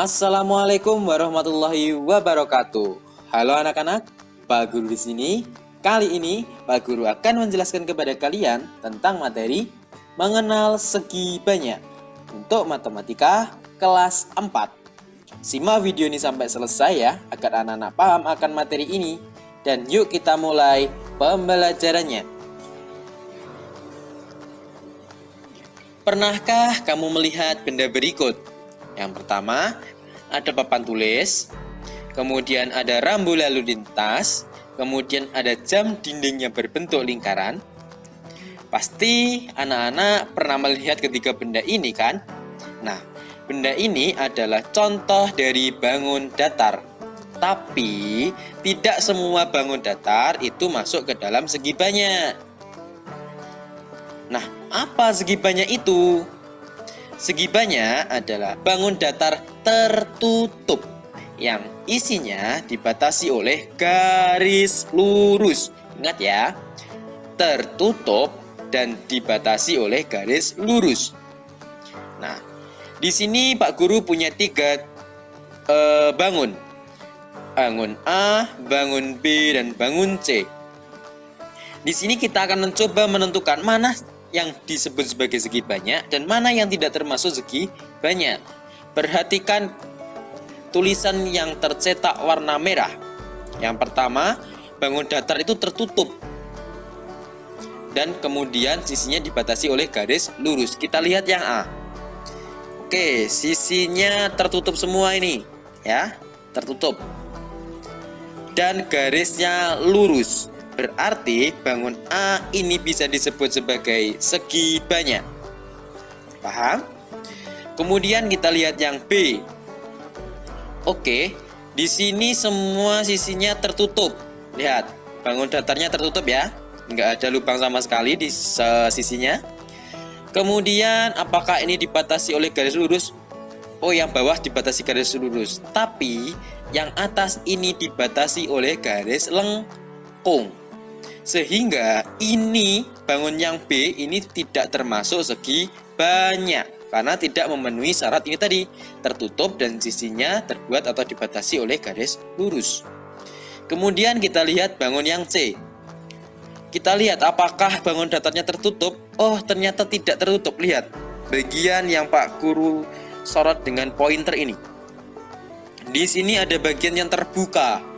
Assalamualaikum warahmatullahi wabarakatuh. Halo anak-anak, Pak Guru di sini. Kali ini Pak Guru akan menjelaskan kepada kalian tentang materi mengenal segi banyak untuk matematika kelas 4. Simak video ini sampai selesai ya, agar anak-anak paham akan materi ini. Dan yuk kita mulai pembelajarannya. Pernahkah kamu melihat benda berikut? Yang pertama, ada papan tulis, kemudian ada rambu lalu lintas, kemudian ada jam dinding yang berbentuk lingkaran. Pasti anak-anak pernah melihat ketiga benda ini kan? Nah, benda ini adalah contoh dari bangun datar. Tapi, tidak semua bangun datar itu masuk ke dalam segi banyak. Nah, apa segi banyak itu? Segi banyak adalah bangun datar tertutup yang isinya dibatasi oleh garis lurus. Ingat ya, tertutup dan dibatasi oleh garis lurus. Nah, di sini Pak Guru punya tiga bangun. Bangun A, bangun B, dan bangun C. Di sini kita akan mencoba menentukan mana yang disebut sebagai segi banyak dan mana yang tidak termasuk segi banyak. Perhatikan tulisan yang tercetak warna merah. Yang pertama, bangun datar itu tertutup dan kemudian sisinya dibatasi oleh garis lurus. Kita lihat yang A. Oke, sisinya tertutup semua ini ya, tertutup dan garisnya lurus. Berarti bangun A ini bisa disebut sebagai segi banyak. Paham? Kemudian kita lihat yang B. Oke, di sini semua sisinya tertutup. Lihat, bangun datarnya tertutup ya. Nggak ada lubang sama sekali di sisinya. Kemudian apakah ini dibatasi oleh garis lurus? Oh, yang bawah dibatasi garis lurus. Tapi yang atas ini dibatasi oleh garis lengkung. Sehingga ini bangun yang B ini tidak termasuk segi banyak karena tidak memenuhi syarat ini tadi, tertutup dan sisinya terbuat atau dibatasi oleh garis lurus. Kemudian kita lihat bangun yang C. Kita lihat apakah bangun datarnya tertutup? Oh, ternyata tidak tertutup. Lihat bagian yang Pak Guru sorot dengan pointer ini. Di sini ada bagian yang terbuka.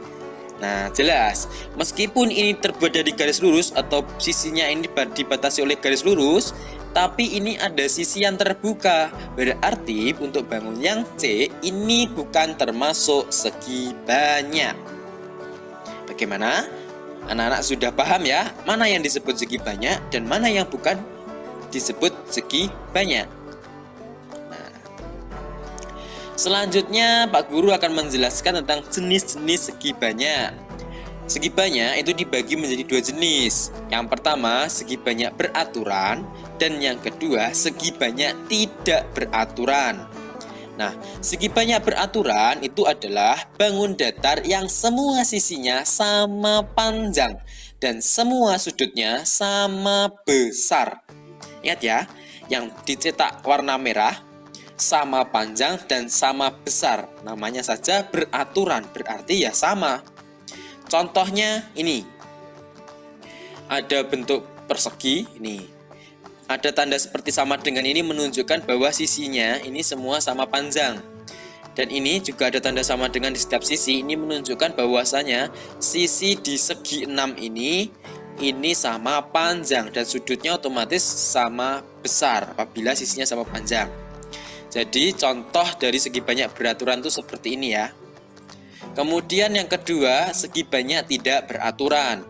Nah, jelas, meskipun ini terbuat dari garis lurus atau sisinya ini dibatasi oleh garis lurus, tapi ini ada sisi yang terbuka. Berarti untuk bangun yang C ini bukan termasuk segi banyak. Bagaimana? Anak-anak sudah paham ya, mana yang disebut segi banyak dan mana yang bukan disebut segi banyak. Selanjutnya, Pak Guru akan menjelaskan tentang jenis-jenis segi banyak. Segi banyak itu dibagi menjadi dua jenis. Yang pertama, segi banyak beraturan, dan yang kedua, segi banyak tidak beraturan. Nah, segi banyak beraturan itu adalah bangun datar yang semua sisinya sama panjang dan semua sudutnya sama besar. Ingat ya, yang dicetak warna merah sama panjang dan sama besar, namanya saja beraturan, berarti ya sama. Contohnya ini, ada bentuk persegi, ini ada tanda seperti sama dengan ini menunjukkan bahwa sisinya ini semua sama panjang. Dan ini juga ada tanda sama dengan di setiap sisi, ini menunjukkan bahwasanya sisi di segi 6 ini sama panjang dan sudutnya otomatis sama besar apabila sisinya sama panjang. Jadi contoh dari segi banyak beraturan itu seperti ini ya. Kemudian yang kedua, segi banyak tidak beraturan,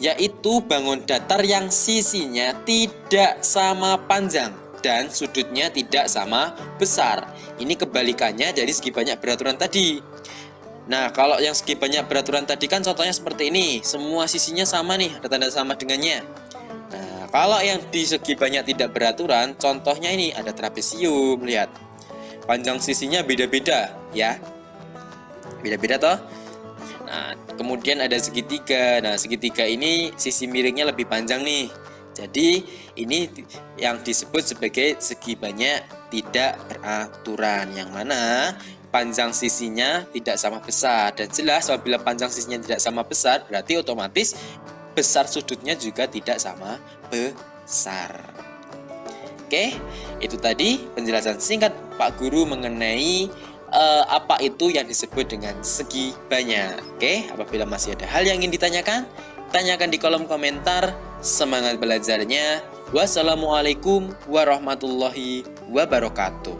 yaitu bangun datar yang sisinya tidak sama panjang dan sudutnya tidak sama besar. Ini kebalikannya dari segi banyak beraturan tadi. Nah, kalau yang segi banyak beraturan tadi kan contohnya seperti ini, semua sisinya sama nih, ada tanda sama dengannya. Nah, kalau yang di segi banyak tidak beraturan, contohnya ini ada trapesium, lihat. Panjang sisinya beda-beda ya. Beda-beda toh. Nah, kemudian ada segitiga. Nah, segitiga ini sisi miringnya lebih panjang nih. Jadi ini yang disebut sebagai segi banyak tidak beraturan, yang mana panjang sisinya tidak sama besar. Dan jelas apabila panjang sisinya tidak sama besar, berarti otomatis besar sudutnya juga tidak sama besar. Oke, itu tadi penjelasan singkat Pak Guru mengenai apa itu yang disebut dengan segi banyak. Oke, apabila masih ada hal yang ingin ditanyakan, tanyakan di kolom komentar. Semangat belajarnya. Wassalamualaikum warahmatullahi wabarakatuh.